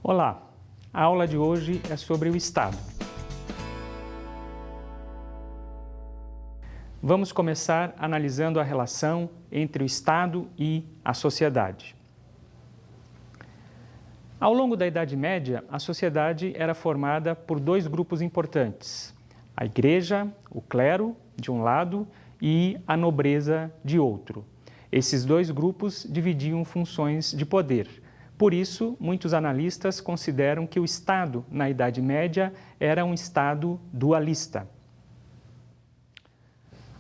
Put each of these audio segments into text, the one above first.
Olá, a aula de hoje é sobre o Estado. Vamos começar analisando a relação entre o Estado e a sociedade. Ao longo da Idade Média, a sociedade era formada por dois grupos importantes: a Igreja, o clero, de um lado, e a nobreza, de outro. Esses dois grupos dividiam funções de poder. Por isso, muitos analistas consideram que o Estado, na Idade Média, era um Estado dualista.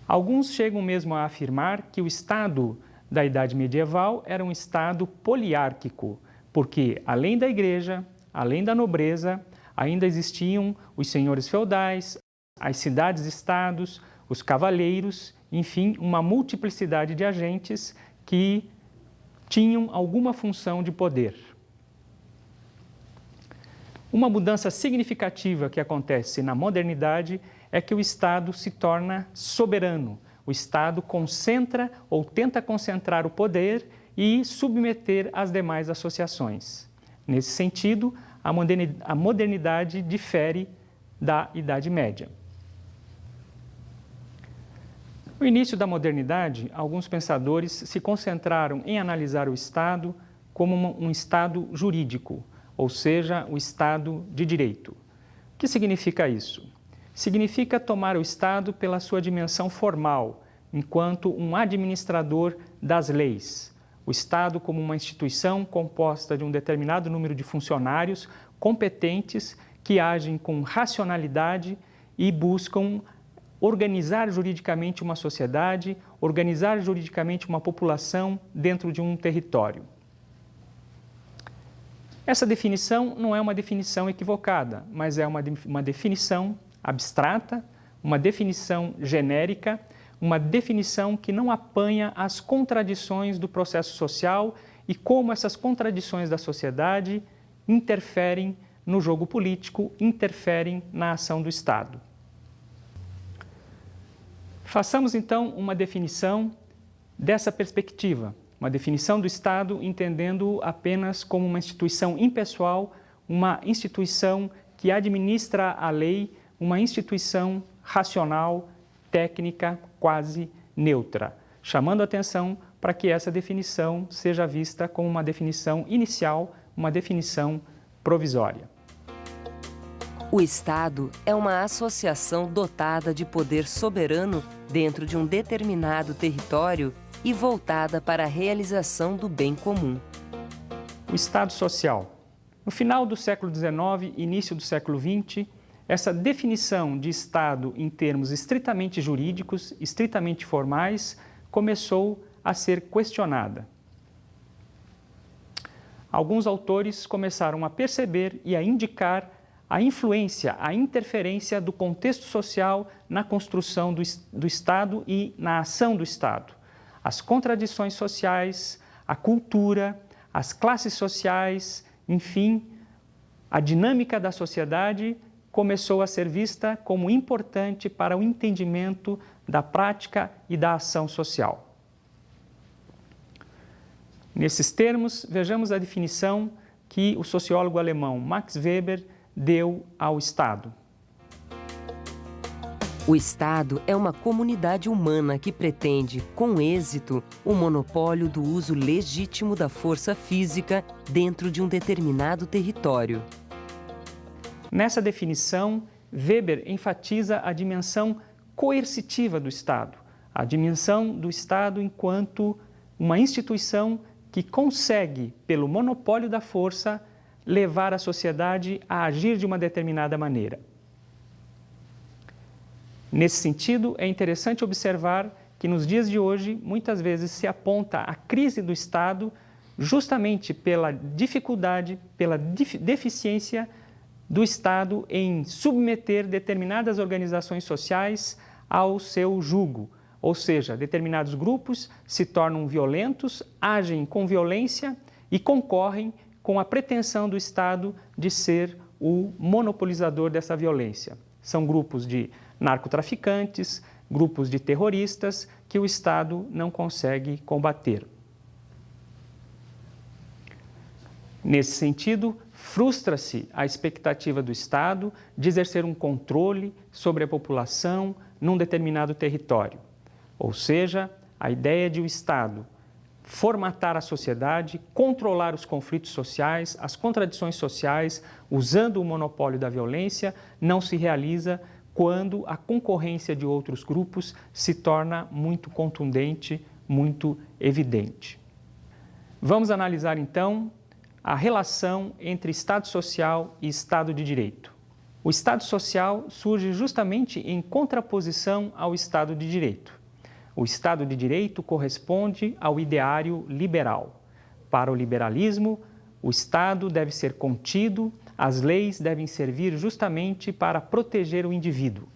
Alguns chegam mesmo a afirmar que o Estado da Idade Medieval era um Estado poliárquico, porque, além da Igreja, além da nobreza, ainda existiam os senhores feudais, as cidades-estados, os cavaleiros, enfim, uma multiplicidade de agentes que tinham alguma função de poder. Uma mudança significativa que acontece na modernidade é que o Estado se torna soberano. O Estado concentra ou tenta concentrar o poder e submeter as demais associações. Nesse sentido, a modernidade difere da Idade Média. No início da modernidade, alguns pensadores se concentraram em analisar o Estado como um Estado jurídico, ou seja, o Estado de direito. O que significa isso? Significa tomar o Estado pela sua dimensão formal, enquanto um administrador das leis. O Estado como uma instituição composta de um determinado número de funcionários competentes que agem com racionalidade e buscam organizar juridicamente uma sociedade, organizar juridicamente uma população dentro de um território. Essa definição não é uma definição equivocada, mas é uma definição abstrata, uma definição genérica, uma definição que não apanha as contradições do processo social e como essas contradições da sociedade interferem no jogo político, interferem na ação do Estado. Façamos então uma definição dessa perspectiva, uma definição do Estado entendendo-o apenas como uma instituição impessoal, uma instituição que administra a lei, uma instituição racional, técnica, quase neutra, chamando a atenção para que essa definição seja vista como uma definição inicial, uma definição provisória. O Estado é uma associação dotada de poder soberano dentro de um determinado território e voltada para a realização do bem comum. O Estado social. No final do século XIX e início do século XX, essa definição de Estado em termos estritamente jurídicos, estritamente formais, começou a ser questionada. Alguns autores começaram a perceber e a indicar a influência, a interferência do contexto social na construção do Estado e na ação do Estado. As contradições sociais, a cultura, as classes sociais, enfim, a dinâmica da sociedade começou a ser vista como importante para o entendimento da prática e da ação social. Nesses termos, vejamos a definição que o sociólogo alemão Max Weber deu ao Estado. O Estado é uma comunidade humana que pretende, com êxito, o monopólio do uso legítimo da força física dentro de um determinado território. Nessa definição, Weber enfatiza a dimensão coercitiva do Estado, a dimensão do Estado enquanto uma instituição que consegue, pelo monopólio da força, levar a sociedade a agir de uma determinada maneira. Nesse sentido, é interessante observar que nos dias de hoje, muitas vezes se aponta a crise do Estado justamente pela dificuldade, pela deficiência do Estado em submeter determinadas organizações sociais ao seu jugo. Ou seja, determinados grupos se tornam violentos, agem com violência e concorrem com a pretensão do Estado de ser o monopolizador dessa violência. São grupos de narcotraficantes, grupos de terroristas que o Estado não consegue combater. Nesse sentido, Frustra-se a expectativa do Estado de exercer um controle sobre a população num determinado território. Ou seja, a ideia de o Estado formatar a sociedade, controlar os conflitos sociais, as contradições sociais, usando o monopólio da violência, não se realiza quando a concorrência de outros grupos se torna muito contundente, muito evidente. Vamos analisar então a relação entre Estado Social e Estado de Direito. O Estado Social surge justamente em contraposição ao Estado de Direito. O Estado de Direito corresponde ao ideário liberal. Para o liberalismo, o Estado deve ser contido, as leis devem servir justamente para proteger o indivíduo.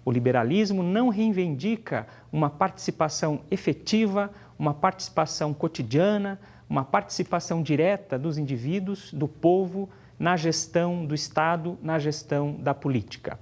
O liberalismo não reivindica uma participação efetiva, uma participação cotidiana, uma participação direta dos indivíduos, do povo, na gestão do Estado, na gestão da política.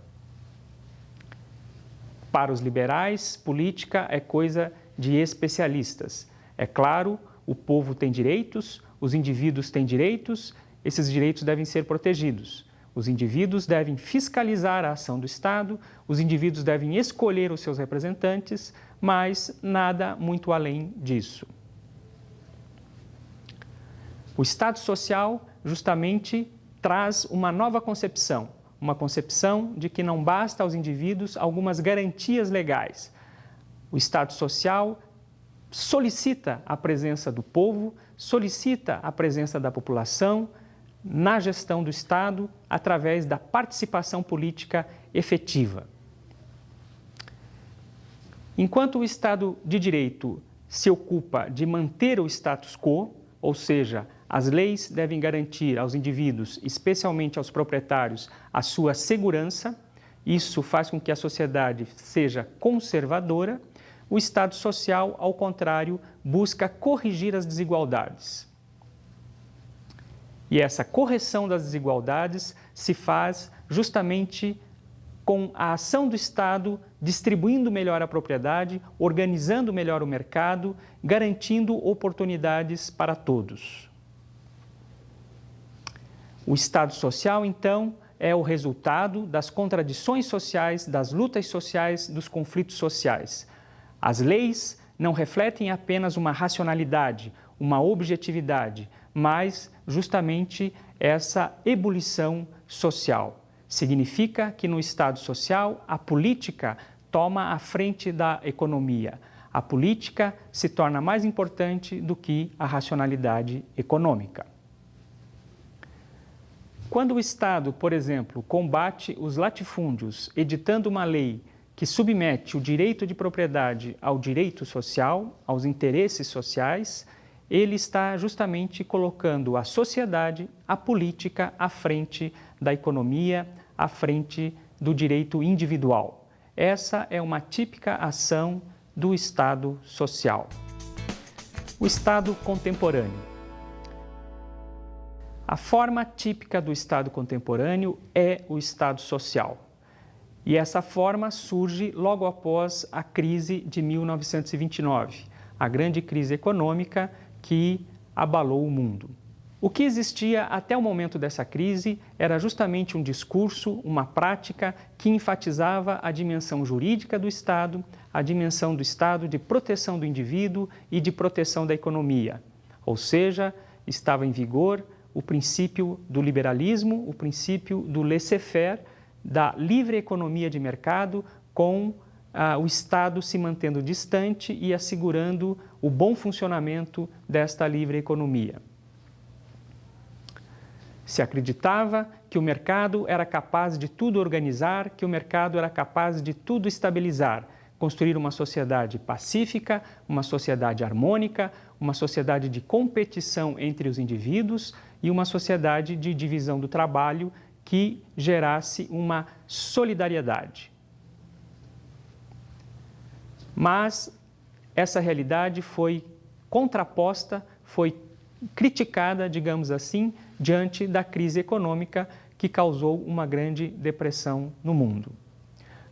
Para os liberais, política é coisa de especialistas. É claro, o povo tem direitos, os indivíduos têm direitos, esses direitos devem ser protegidos. Os indivíduos devem fiscalizar a ação do Estado, os indivíduos devem escolher os seus representantes, mas nada muito além disso. O Estado Social justamente traz uma nova concepção, uma concepção de que não basta aos indivíduos algumas garantias legais. O Estado Social solicita a presença do povo, solicita a presença da população na gestão do Estado através da participação política efetiva. Enquanto o Estado de Direito se ocupa de manter o status quo, ou seja, as leis devem garantir aos indivíduos, especialmente aos proprietários, a sua segurança. Isso faz com que a sociedade seja conservadora. O Estado Social, ao contrário, busca corrigir as desigualdades. E essa correção das desigualdades se faz justamente com a ação do Estado, distribuindo melhor a propriedade, organizando melhor o mercado, garantindo oportunidades para todos. O Estado Social, então, é o resultado das contradições sociais, das lutas sociais, dos conflitos sociais. As leis não refletem apenas uma racionalidade, uma objetividade, mas justamente essa ebulição social. Significa que no Estado Social a política toma a frente da economia. A política se torna mais importante do que a racionalidade econômica. Quando o Estado, por exemplo, combate os latifúndios, editando uma lei que submete o direito de propriedade ao direito social, aos interesses sociais, ele está justamente colocando a sociedade, a política, à frente da economia, à frente do direito individual. Essa é uma típica ação do Estado Social. O Estado contemporâneo. A forma típica do Estado contemporâneo é o Estado Social. E essa forma surge logo após a crise de 1929, a grande crise econômica que abalou o mundo. O que existia até o momento dessa crise era justamente um discurso, uma prática que enfatizava a dimensão jurídica do Estado, a dimensão do Estado de proteção do indivíduo e de proteção da economia. Ou seja, estava em vigor o princípio do liberalismo, o princípio do laissez-faire, da livre economia de mercado, com o Estado se mantendo distante e assegurando o bom funcionamento desta livre economia. Se acreditava que o mercado era capaz de tudo organizar, que o mercado era capaz de tudo estabilizar, construir uma sociedade pacífica, uma sociedade harmônica, uma sociedade de competição entre os indivíduos e uma sociedade de divisão do trabalho que gerasse uma solidariedade. Mas essa realidade foi contraposta, foi criticada, digamos assim, diante da crise econômica que causou uma grande depressão no mundo.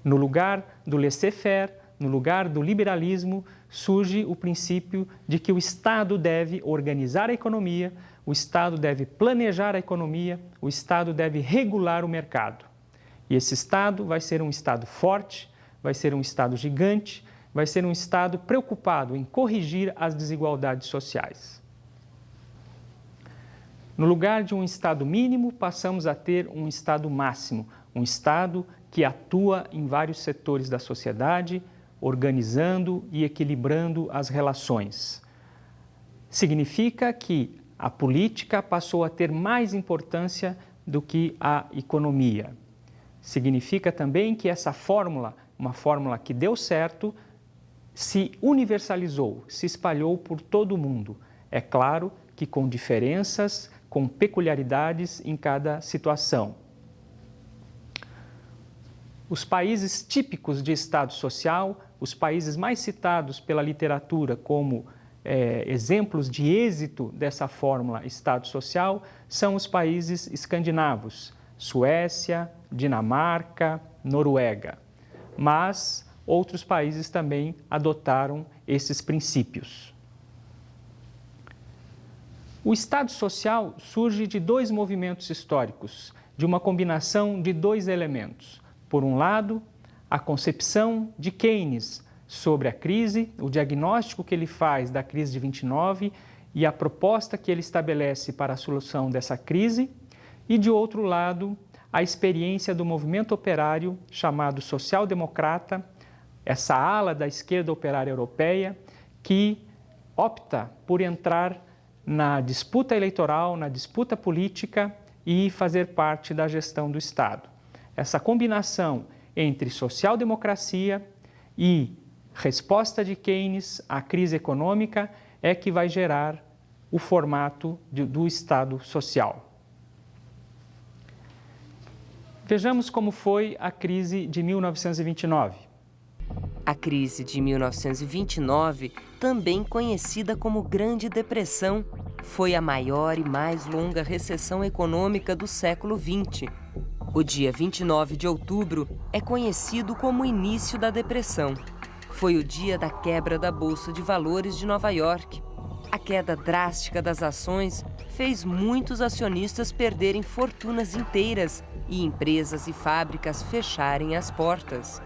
No lugar do laissez-faire, no lugar do liberalismo, surge o princípio de que o Estado deve organizar a economia, o Estado deve planejar a economia, o Estado deve regular o mercado. E esse Estado vai ser um Estado forte, vai ser um Estado gigante, vai ser um Estado preocupado em corrigir as desigualdades sociais. No lugar de um Estado mínimo, passamos a ter um Estado máximo, um Estado que atua em vários setores da sociedade, organizando e equilibrando as relações. Significa que a política passou a ter mais importância do que a economia. Significa também que essa fórmula, uma fórmula que deu certo, se universalizou, se espalhou por todo o mundo. É claro que com diferenças, com peculiaridades em cada situação. Os países típicos de Estado social, os países mais citados pela literatura como exemplos de êxito dessa fórmula Estado social, são os países escandinavos, Suécia, Dinamarca, Noruega. Mas outros países também adotaram esses princípios. O Estado social surge de dois movimentos históricos, de uma combinação de dois elementos. Por um lado, a concepção de Keynes sobre a crise, o diagnóstico que ele faz da crise de 29 e a proposta que ele estabelece para a solução dessa crise, e de outro lado, a experiência do movimento operário chamado social-democrata, essa ala da esquerda operária europeia que opta por entrar na disputa eleitoral, na disputa política e fazer parte da gestão do Estado. Essa combinação entre social-democracia e resposta de Keynes à crise econômica é que vai gerar o formato do Estado social. Vejamos como foi a crise de 1929. A crise de 1929, também conhecida como Grande Depressão, foi a maior e mais longa recessão econômica do século XX. O dia 29 de outubro é conhecido como o início da depressão. Foi o dia da quebra da Bolsa de Valores de Nova York. A queda drástica das ações fez muitos acionistas perderem fortunas inteiras e empresas e fábricas fecharem as portas.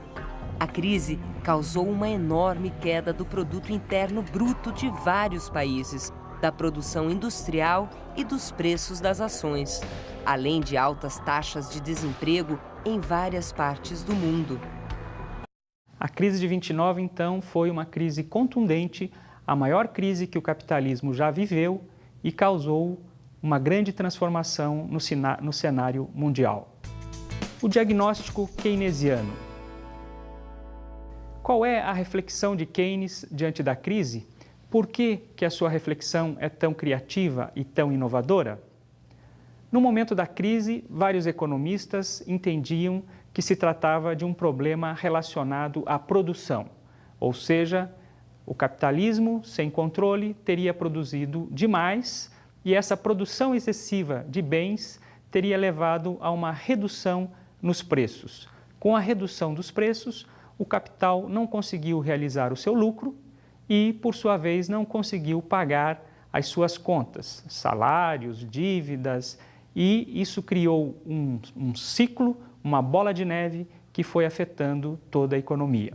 A crise causou uma enorme queda do produto interno bruto de vários países, da produção industrial e dos preços das ações, além de altas taxas de desemprego em várias partes do mundo. A crise de 29, então, foi uma crise contundente, a maior crise que o capitalismo já viveu e causou uma grande transformação no cenário mundial. O diagnóstico keynesiano. Qual é a reflexão de Keynes diante da crise? Por que a sua reflexão é tão criativa e tão inovadora? No momento da crise, vários economistas entendiam que se tratava de um problema relacionado à produção, ou seja, o capitalismo, sem controle, teria produzido demais e essa produção excessiva de bens teria levado a uma redução nos preços. Com a redução dos preços, o capital não conseguiu realizar o seu lucro e, por sua vez, não conseguiu pagar as suas contas, salários, dívidas, e isso criou um ciclo, uma bola de neve que foi afetando toda a economia.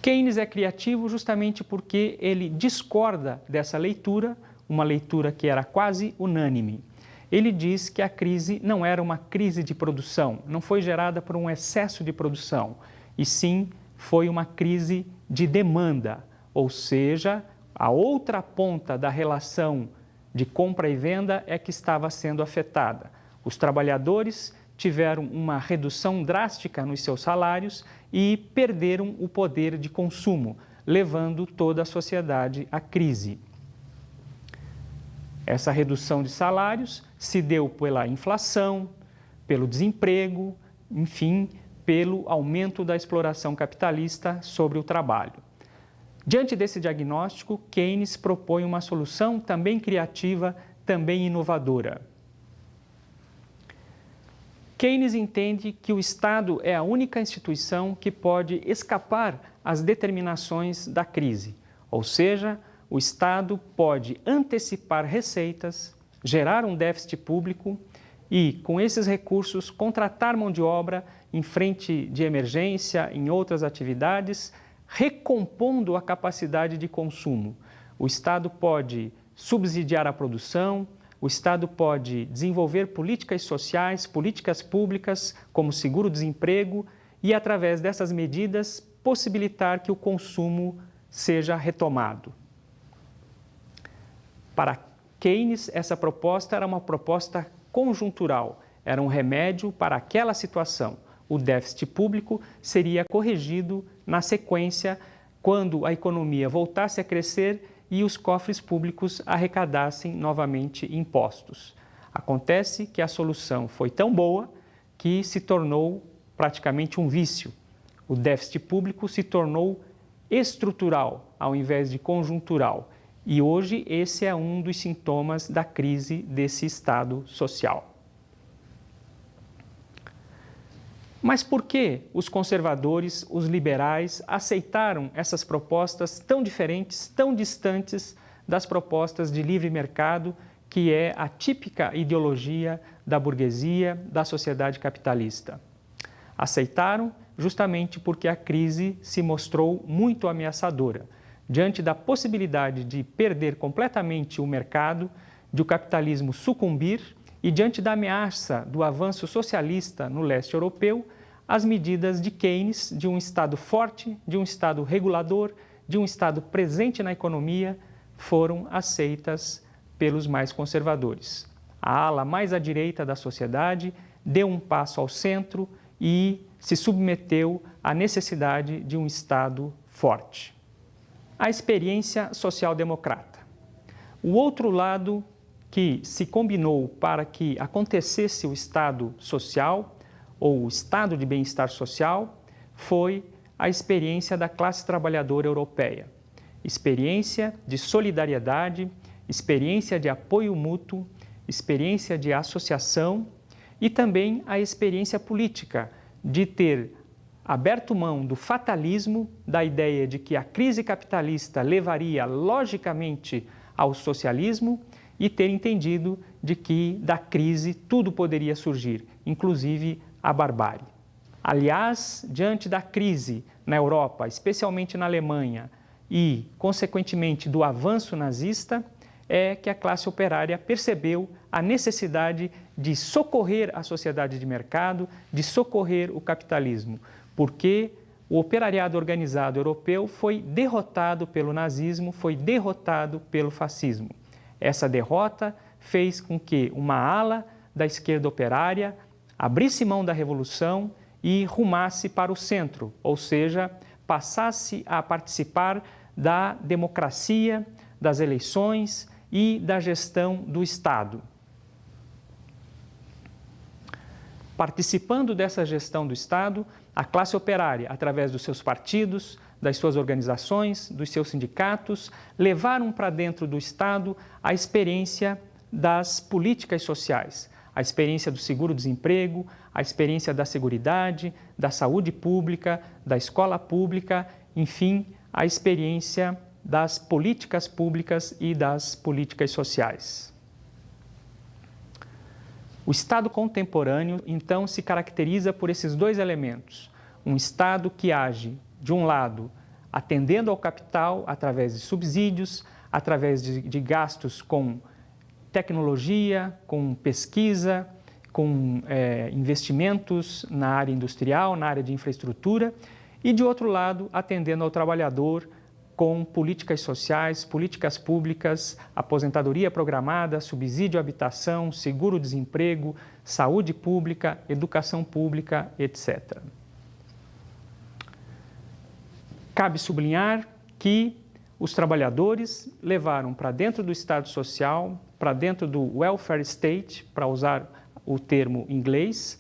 Keynes é criativo justamente porque ele discorda dessa leitura, uma leitura que era quase unânime. Ele diz que a crise não era uma crise de produção, não foi gerada por um excesso de produção, e sim foi uma crise de demanda, ou seja, a outra ponta da relação de compra e venda é que estava sendo afetada. Os trabalhadores tiveram uma redução drástica nos seus salários e perderam o poder de consumo, levando toda a sociedade à crise. Essa redução de salários se deu pela inflação, pelo desemprego, enfim, pelo aumento da exploração capitalista sobre o trabalho. Diante desse diagnóstico, Keynes propõe uma solução também criativa, também inovadora. Keynes entende que o Estado é a única instituição que pode escapar às determinações da crise, ou seja, o Estado pode antecipar receitas, gerar um déficit público e, com esses recursos, contratar mão de obra em frente de emergência, em outras atividades, recompondo a capacidade de consumo. O Estado pode subsidiar a produção, o Estado pode desenvolver políticas sociais, políticas públicas, como seguro-desemprego, e, através dessas medidas, possibilitar que o consumo seja retomado. Para Keynes, essa proposta era uma proposta conjuntural, era um remédio para aquela situação. O déficit público seria corrigido na sequência, quando a economia voltasse a crescer e os cofres públicos arrecadassem novamente impostos. Acontece que a solução foi tão boa que se tornou praticamente um vício. O déficit público se tornou estrutural ao invés de conjuntural. E hoje esse é um dos sintomas da crise desse Estado social. Mas por que os conservadores, os liberais, aceitaram essas propostas tão diferentes, tão distantes das propostas de livre mercado, que é a típica ideologia da burguesia, da sociedade capitalista? Aceitaram justamente porque a crise se mostrou muito ameaçadora. Diante da possibilidade de perder completamente o mercado, de o capitalismo sucumbir, e diante da ameaça do avanço socialista no leste europeu, as medidas de Keynes, de um Estado forte, de um Estado regulador, de um Estado presente na economia, foram aceitas pelos mais conservadores. A ala mais à direita da sociedade deu um passo ao centro e se submeteu à necessidade de um Estado forte. A experiência social-democrata. O outro lado que se combinou para que acontecesse o Estado social, ou o Estado de bem-estar social, foi a experiência da classe trabalhadora europeia. Experiência de solidariedade, experiência de apoio mútuo, experiência de associação e também a experiência política de ter aberto mão do fatalismo, da ideia de que a crise capitalista levaria logicamente ao socialismo e ter entendido de que da crise tudo poderia surgir, inclusive a barbárie. Aliás, diante da crise na Europa, especialmente na Alemanha, e, consequentemente, do avanço nazista, é que a classe operária percebeu a necessidade de socorrer a sociedade de mercado, de socorrer o capitalismo, porque o operariado organizado europeu foi derrotado pelo nazismo, foi derrotado pelo fascismo. Essa derrota fez com que uma ala da esquerda operária abrisse mão da revolução e rumasse para o centro, ou seja, passasse a participar da democracia, das eleições e da gestão do Estado. Participando dessa gestão do Estado, a classe operária, através dos seus partidos, das suas organizações, dos seus sindicatos, levaram para dentro do Estado a experiência das políticas sociais, a experiência do seguro-desemprego, a experiência da seguridade, da saúde pública, da escola pública, enfim, a experiência das políticas públicas e das políticas sociais. O Estado contemporâneo, então, se caracteriza por esses dois elementos. Um Estado que age, de um lado, atendendo ao capital através de subsídios, através de gastos com tecnologia, com pesquisa, com investimentos na área industrial, na área de infraestrutura, e, de outro lado, atendendo ao trabalhador com políticas sociais, políticas públicas, aposentadoria programada, subsídio à habitação, seguro-desemprego, saúde pública, educação pública, etc. Cabe sublinhar que os trabalhadores levaram para dentro do Estado Social, para dentro do welfare state, para usar o termo inglês,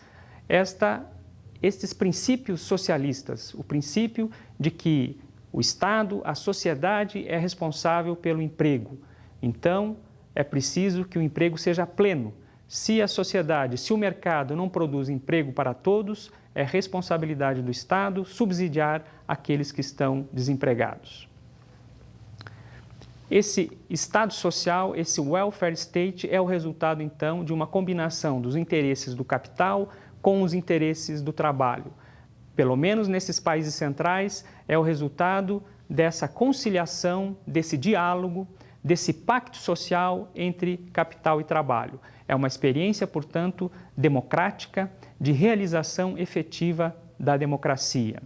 estes princípios socialistas, o princípio de que o Estado, a sociedade é responsável pelo emprego. Então, é preciso que o emprego seja pleno. Se a sociedade, se o mercado não produz emprego para todos, é responsabilidade do Estado subsidiar aqueles que estão desempregados. Esse Estado social, esse welfare state, é o resultado, então, de uma combinação dos interesses do capital com os interesses do trabalho. Pelo menos nesses países centrais, é o resultado dessa conciliação, desse diálogo, desse pacto social entre capital e trabalho. É uma experiência, portanto, democrática, de realização efetiva da democracia.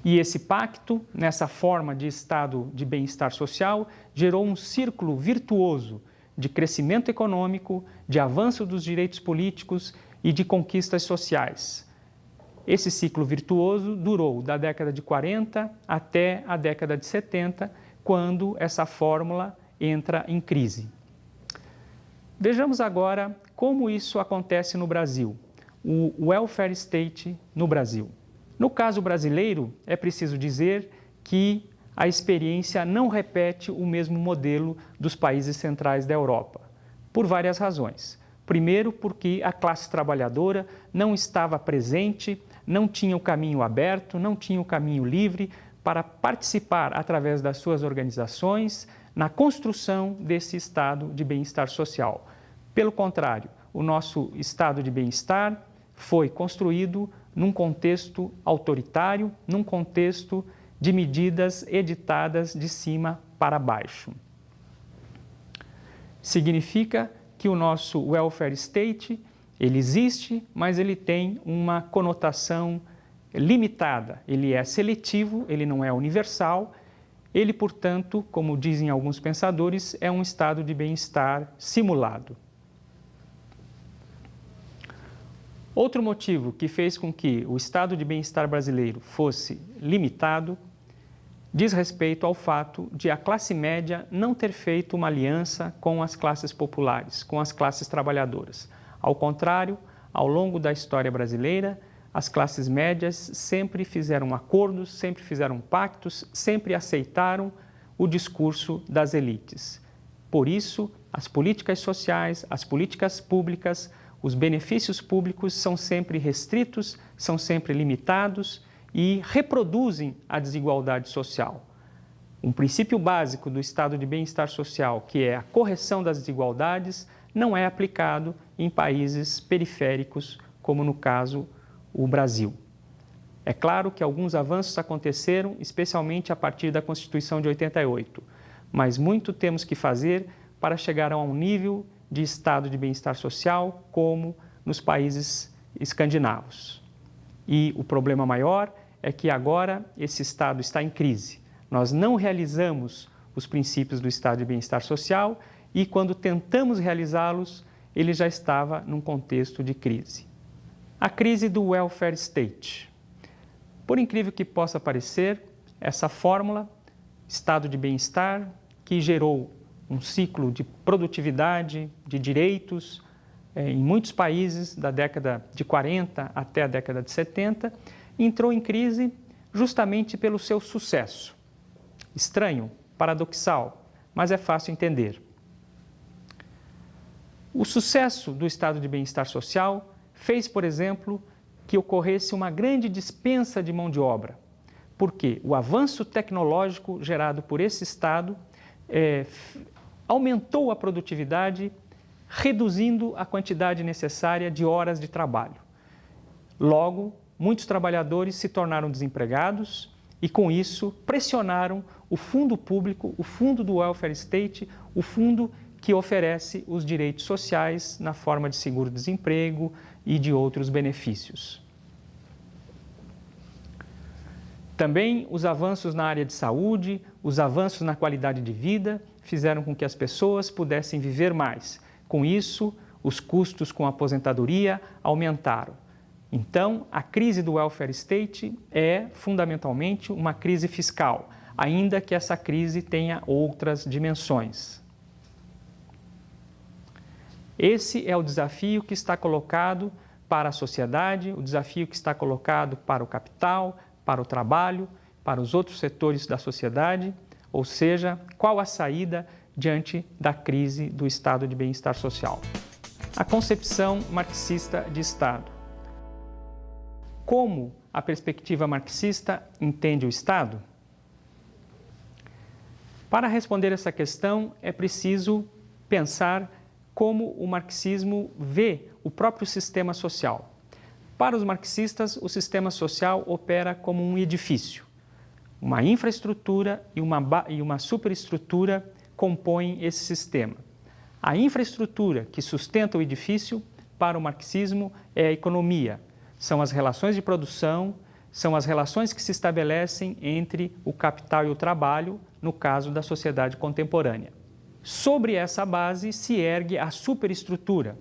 E esse pacto, nessa forma de estado de bem-estar social, gerou um círculo virtuoso de crescimento econômico, de avanço dos direitos políticos e de conquistas sociais. Esse ciclo virtuoso durou da década de 40 até a década de 70, quando essa fórmula entra em crise. Vejamos agora como isso acontece no Brasil, o welfare state no Brasil. No caso brasileiro, é preciso dizer que a experiência não repete o mesmo modelo dos países centrais da Europa, por várias razões. Primeiro, porque a classe trabalhadora não estava presente, não tinha o caminho aberto, não tinha o caminho livre para participar, através das suas organizações, na construção desse estado de bem-estar social. Pelo contrário, o nosso estado de bem-estar foi construído num contexto autoritário, num contexto de medidas editadas de cima para baixo. Significa que o nosso welfare state, ele existe, mas ele tem uma conotação limitada. Ele é seletivo, ele não é universal. Ele, portanto, como dizem alguns pensadores, é um estado de bem-estar simulado. Outro motivo que fez com que o estado de bem-estar brasileiro fosse limitado diz respeito ao fato de a classe média não ter feito uma aliança com as classes populares, com as classes trabalhadoras. Ao contrário, ao longo da história brasileira, as classes médias sempre fizeram acordos, sempre fizeram pactos, sempre aceitaram o discurso das elites. Por isso, as políticas sociais, as políticas públicas, os benefícios públicos são sempre restritos, são sempre limitados e reproduzem a desigualdade social. Um princípio básico do estado de bem-estar social, que é a correção das desigualdades, não é aplicado em países periféricos, como no caso o Brasil. É claro que alguns avanços aconteceram, especialmente a partir da Constituição de 88, mas muito temos que fazer para chegar a um nível de estado de bem-estar social como nos países escandinavos. E o problema maior é que agora esse estado está em crise. Nós não realizamos os princípios do estado de bem-estar social e quando tentamos realizá-los, ele já estava num contexto de crise. A crise do welfare state. Por incrível que possa parecer, essa fórmula, estado de bem-estar, que gerou um ciclo de produtividade, de direitos, em muitos países da década de 40 até a década de 70, entrou em crise justamente pelo seu sucesso. Estranho, paradoxal, mas é fácil entender. O sucesso do estado de bem-estar social fez, por exemplo, que ocorresse uma grande dispensa de mão de obra, porque o avanço tecnológico gerado por esse estado aumentou a produtividade, reduzindo a quantidade necessária de horas de trabalho. Logo, muitos trabalhadores se tornaram desempregados e, com isso, pressionaram o fundo público, o fundo do welfare state, o fundo que oferece os direitos sociais na forma de seguro-desemprego e de outros benefícios. Também os avanços na área de saúde, os avanços na qualidade de vida fizeram com que as pessoas pudessem viver mais. Com isso, os custos com a aposentadoria aumentaram. Então, a crise do welfare state é fundamentalmente uma crise fiscal, ainda que essa crise tenha outras dimensões. Esse é o desafio que está colocado para a sociedade, o desafio que está colocado para o capital, para o trabalho, para os outros setores da sociedade, ou seja, qual a saída diante da crise do estado de bem-estar social. A concepção marxista de Estado. Como a perspectiva marxista entende o Estado? Para responder essa questão, é preciso pensar como o marxismo vê o próprio sistema social. Para os marxistas, o sistema social opera como um edifício. Uma infraestrutura e uma superestrutura compõem esse sistema. A infraestrutura que sustenta o edifício, para o marxismo, é a economia. São as relações de produção, são as relações que se estabelecem entre o capital e o trabalho, no caso da sociedade contemporânea. Sobre essa base se ergue a superestrutura,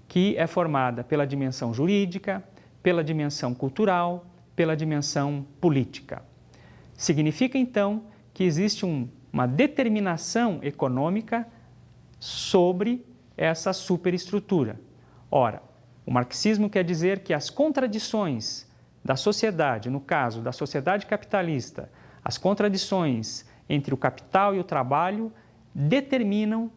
que é formada pela dimensão jurídica, pela dimensão cultural, pela dimensão política. Significa, então, que existe uma determinação econômica sobre essa superestrutura. Ora, o marxismo quer dizer que as contradições da sociedade, no caso da sociedade capitalista, as contradições entre o capital e o trabalho determinam,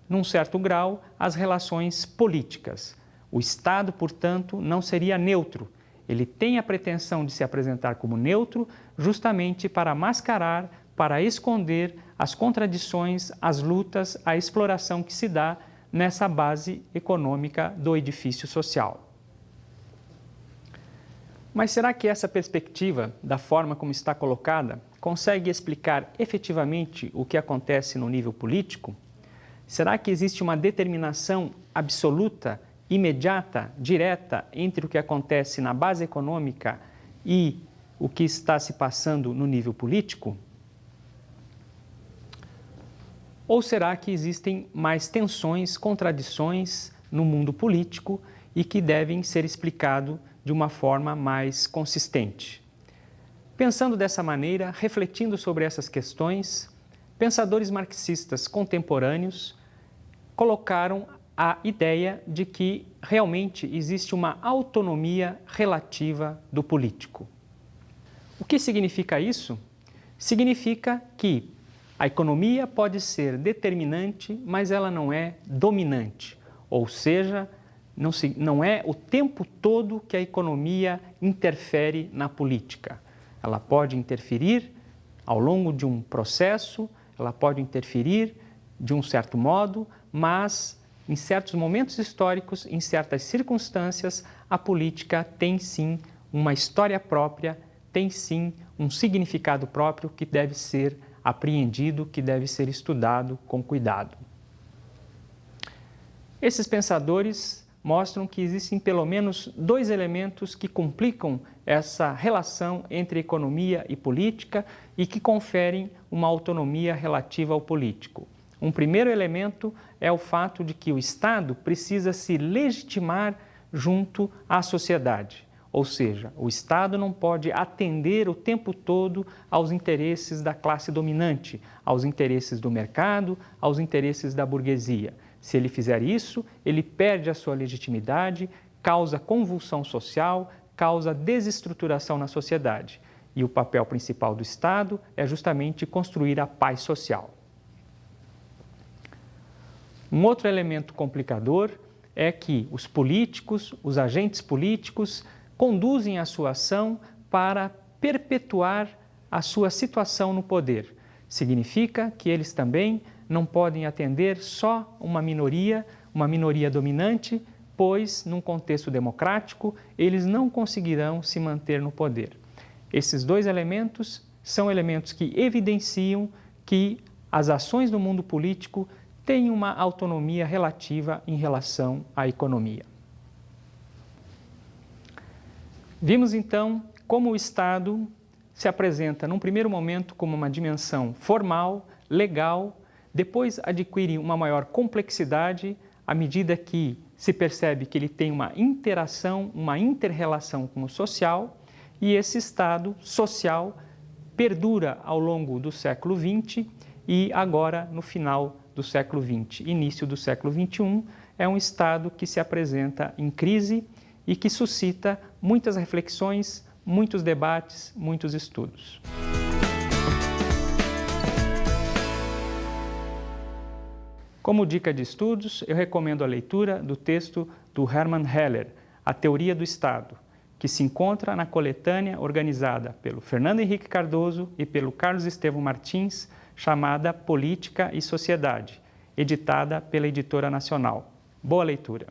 num certo grau, as relações políticas. O Estado, portanto, não seria neutro. Ele tem a pretensão de se apresentar como neutro justamente para mascarar, para esconder as contradições, as lutas, a exploração que se dá nessa base econômica do edifício social. Mas será que essa perspectiva, da forma como está colocada, consegue explicar efetivamente o que acontece no nível político? Será que existe uma determinação absoluta, imediata, direta entre o que acontece na base econômica e o que está se passando no nível político? Ou será que existem mais tensões, contradições no mundo político e que devem ser explicados de uma forma mais consistente? Pensando dessa maneira, refletindo sobre essas questões, pensadores marxistas contemporâneos colocaram a ideia de que realmente existe uma autonomia relativa do político. O que significa isso? Significa que a economia pode ser determinante, mas ela não é dominante, ou seja, não é o tempo todo que a economia interfere na política. Ela pode interferir ao longo de um processo, ela pode interferir de um certo modo, mas em certos momentos históricos, em certas circunstâncias, a política tem sim uma história própria, tem sim um significado próprio que deve ser apreendido, que deve ser estudado com cuidado. Esses pensadores mostram que existem pelo menos dois elementos que complicam essa relação entre economia e política e que conferem uma autonomia relativa ao político. Um primeiro elemento é o fato de que o Estado precisa se legitimar junto à sociedade. Ou seja, o Estado não pode atender o tempo todo aos interesses da classe dominante, aos interesses do mercado, aos interesses da burguesia. Se ele fizer isso, ele perde a sua legitimidade, causa convulsão social, causa desestruturação na sociedade. E o papel principal do Estado é justamente construir a paz social. Um outro elemento complicador é que os políticos, os agentes políticos, conduzem a sua ação para perpetuar a sua situação no poder. Significa que eles também não podem atender só uma minoria dominante, pois, num contexto democrático, eles não conseguirão se manter no poder. Esses dois elementos são elementos que evidenciam que as ações do mundo político têm uma autonomia relativa em relação à economia. Vimos então como o Estado se apresenta num primeiro momento como uma dimensão formal, legal, depois adquire uma maior complexidade à medida que se percebe que ele tem uma interação, uma inter-relação com o social, e esse Estado social perdura ao longo do século XX e agora, no final do século XX, início do século XXI, é um Estado que se apresenta em crise e que suscita muitas reflexões, muitos debates, muitos estudos. Como dica de estudos, eu recomendo a leitura do texto do Hermann Heller, A Teoria do Estado, que se encontra na coletânea organizada pelo Fernando Henrique Cardoso e pelo Carlos Estevão Martins, chamada Política e Sociedade, editada pela Editora Nacional. Boa leitura!